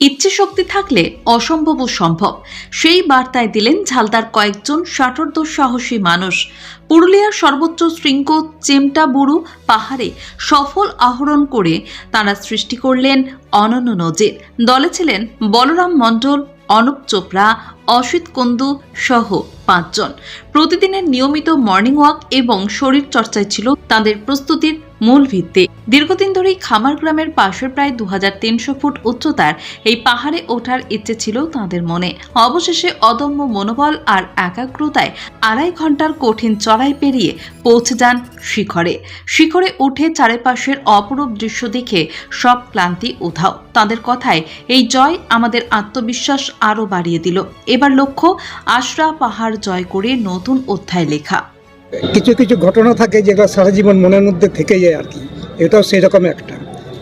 ইচ্ছে শক্তি থাকলে অসম্ভবও সম্ভব, সেই বার্তায় দিলেন ঝালদার কয়েকজন সাহসী মানুষ। পুরুলিয়ার সর্বোচ্চ শৃঙ্গ চেমটাবুরু পাহাড়ে সফল আরোহণ করে তারা সৃষ্টি করলেন অনন্য নজির। দলে ছিলেন বলরাম মণ্ডল, অনুপ চোপড়া, অসিত কুন্দু সহ 5 জন। প্রতিদিনের নিয়মিত মর্নিং ওয়াক এবং শরীর চর্চায় ছিল তাদের প্রস্তুতির মূল ভিত্তি। দীর্ঘদিন ধরেই খামার গ্রামের পাশের প্রায় 2300 ফুট উচ্চতার এই পাহাড়ে ওঠার ইচ্ছে ছিল তাদের মনে। অবশেষে অদম্য মনোবল আর একাগ্রতায় 2.5 ঘন্টার কঠিন চড়াই পেরিয়ে পৌঁছে যান শিখরে। শিখরে উঠে চারিপাশের অপরূপ দৃশ্য দেখে সব ক্লান্তি উধাও। তাদের কথায় এই জয় আমাদের আত্মবিশ্বাস আরও বাড়িয়ে দিল। এবার লক্ষ্য আশরা পাহাড় জয় করে নতুন অধ্যায় লেখা। কিছু কিছু ঘটনা থাকে যেগুলো সারা জীবন মনের মধ্যে থেকে যায় আর কি। এটাও সেই রকম একটা।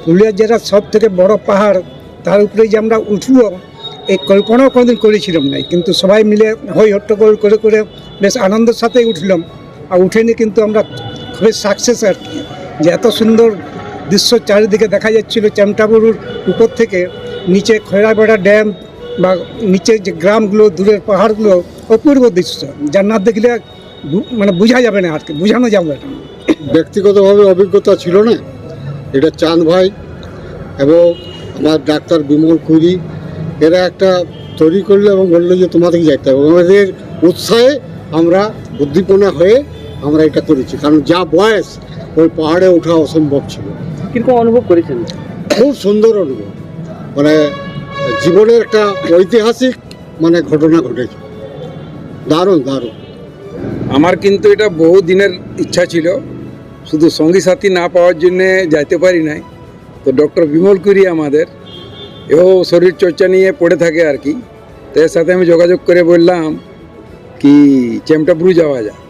পুরুলিয়ার যেটা সব থেকে বড় পাহাড়, তার উপরে যে আমরা উঠবো এই কল্পনাও কোনোদিন করেছিলাম না, কিন্তু সবাই মিলে হই হট্টগোল করে করে বেশ আনন্দের সাথেই উঠলাম। আর উঠে নিয়ে কিন্তু আমরা খুবই সাকসেস আর কি, যে এত সুন্দর দৃশ্য চারিদিকে দেখা যাচ্ছিল। চেমটাবুরুর উপর থেকে নিচে খয়রাবেড়া ড্যাম বা নিচে যে গ্রামগুলো, দূরের পাহাড়গুলো, অপূর্ব দৃশ্য, যার না দেখলে মানে বোঝা যাবে না আর কি, বোঝানো যাবে না। ব্যক্তিগতভাবে অভিজ্ঞতা ছিল না, এটা চাঁদ ভাই এবং আমার ডাক্তার বিমল কুরি এরা একটা তৈরি করলো এবং বললো যে তোমাদেরকে যাইতে হবে। আমাদের উৎসাহে আমরা উদ্দীপনা হয়ে আমরা এটা করেছি, কারণ যা বয়স ওই পাহাড়ে ওঠা অসম্ভব ছিল। কিরকম অনুভব করেছেন? খুব সুন্দর অনুভব, মানে জীবনের একটা ঐতিহাসিক মানে ঘটনা ঘটেছে। দারুণ দারুণ। আমার কিন্তু এটা বহু দিনের ইচ্ছা ছিল, শুধু সঙ্গী সাথী না পাওয়ার জন্যে যাইতে পারি নাই। তো ডক্টর বিমল কুরি আমাদের এও শরীর চর্চা নিয়ে পড়ে থাকে আর কি, তো এর সাথে আমি যোগাযোগ করে বললাম কি চেমটাবুরু যাওয়া যায়।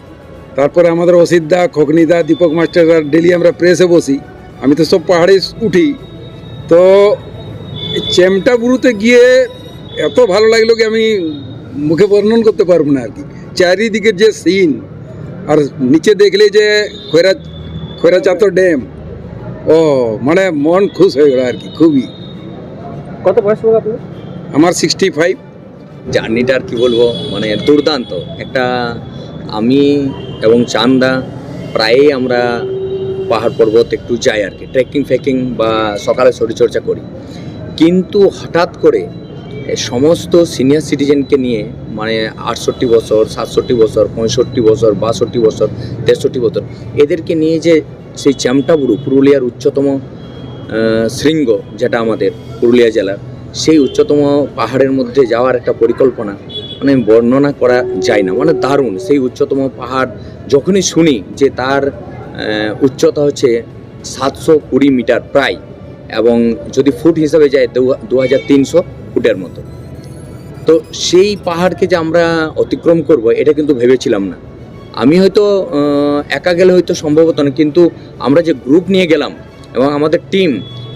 তারপরে আমাদের অসিতদা, খোকনিদা, দীপক মাস্টাররা ডেলি আমরা প্রেসে বসি, আমি তো সব পাহাড়ে উঠি। তো চেমটাবুরুতে গিয়ে এত ভালো লাগলো কি আমি মুখে বর্ণন করতে পারবো না আর কি। চারিদিকের যে সিন, আর নিচে দেখলে যে খৈরাচাতর ড্যাম, ও মানে মন খুশ হয়ে গেল আর কি খুবই। কত বয়স হবে আপনার? আমার 65। জার্নিটা আর কি বলবো, মানে দুর্দান্ত একটা। আমি এবং চান্দা প্রায়ই আমরা পাহাড় পর্বত একটু যাই আর কি, ট্রেকিং ফেকিং বা সকালে শরীরচর্চা করি। কিন্তু হঠাৎ করে সমস্ত সিনিয়র সিটিজেনকে নিয়ে, মানে 68 বছর, 67 বছর, 65 বছর, 62 বছর, 63 বছর, এদেরকে নিয়ে যে সেই চেমটাবুরু, পুরুলিয়ার উচ্চতম শৃঙ্গ যেটা আমাদের পুরুলিয়া জেলার, সেই উচ্চতম পাহাড়ের মধ্যে যাওয়ার একটা পরিকল্পনা, মানে বর্ণনা করা যায় না, মানে দারুণ। সেই উচ্চতম পাহাড় যখনই শুনি যে তার উচ্চতা হচ্ছে 720 মিটার প্রায়, এবং যদি ফুট হিসাবে যায় 2300 ফুটের মতো, তো সেই পাহাড়কে যে আমরা অতিক্রম করব এটা কিন্তু ভেবেছিলাম না। আমি হয়তো একা গেলে হয়তো সম্ভবত না, কিন্তু আমরা যে গ্রুপ নিয়ে গেলাম এবং আমাদের টিম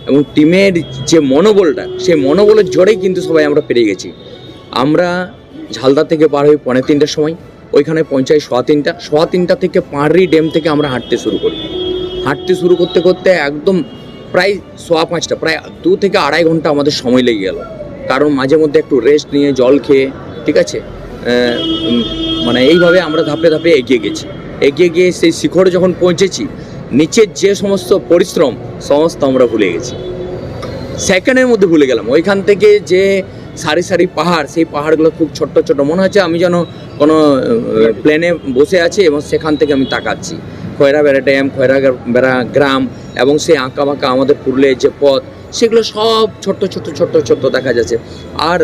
এবং টিমের যে মনোবলটা, সেই মনোবলের জোরেই কিন্তু সবাই আমরা পেরে গেছি। আমরা ঝালদা থেকে বার হই 3:45 সময়, ওইখানে পৌঁছাই 3:15। 3:15 থেকে পাহাড়ি ড্যাম থেকে আমরা হাঁটতে শুরু করি। হাঁটতে শুরু করতে করতে একদম প্রায় 5:15, প্রায় 2 থেকে 2.5 ঘন্টা আমাদের সময় লেগে গেল, কারণ মাঝে মধ্যে একটু রেস্ট নিয়ে জল খেয়ে, ঠিক আছে, মানে এইভাবে আমরা ধাপে ধাপে এগিয়ে গেছি। এগিয়ে গিয়ে সেই শিখরে যখন পৌঁছেছি, নিচের যে সমস্ত পরিশ্রম সমস্ত আমরা ভুলে গেছি, সেকেন্ডের মধ্যে ভুলে গেলাম। ওইখান থেকে যে সারি সারি পাহাড়, সেই পাহাড়গুলো খুব ছোট্ট ছোট, মনে হচ্ছে আমি যেন কোনো প্লেনে বসে আছি এবং সেখান থেকে আমি তাকাচ্ছি খয়রাবেড়া ড্যাম, খয়রাবেড়া গ্রাম, এবং সেই আঁকা বাঁকা আমাদের পুরুলিয়ার যে পথ, সেগুলো সব ছোট্ট ছোট্ট ছোট্ট ছোট্ট দেখা যাচ্ছে। আর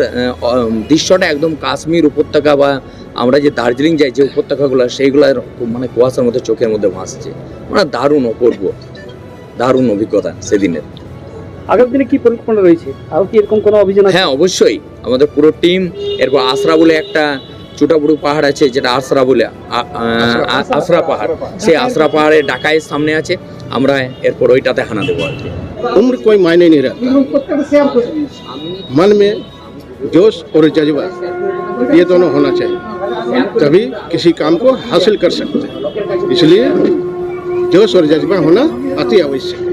দৃশ্যটা একদম কাশ্মীর উপত্যকা বা আমরা যে দার্জিলিং যাই যে উপত্যকাগুলো, সেইগুলোর মানে কুয়াশার মধ্যে চোখের মধ্যে ভাসছে, মানে দারুণ অপূর্ব, দারুণ অভিজ্ঞতা সেদিনের। আগামী দিনে কি পরিকল্পনা রয়েছে? আর কি এরকম কোনো অভিযান? হ্যাঁ, অবশ্যই আমাদের পুরো টিম। এরপর আশরা বলে একটা চুটাবুড়ু পাহাড় আছে, যেটা আশরা বলে, আশরা পাহাড়, সেই আশরা পাহাড়ের ডাকায়ের সামনে আছে, আমরা এরপর ওইটাতে হানা দেবো আর কি। उम्र कोई मायने नहीं रखता, मन में जोश और जज्बा ये दोनों होना चाहिए, तभी किसी काम को हासिल कर सकते हैं। इसलिए जोश और जज्बा होना अति आवश्यक है।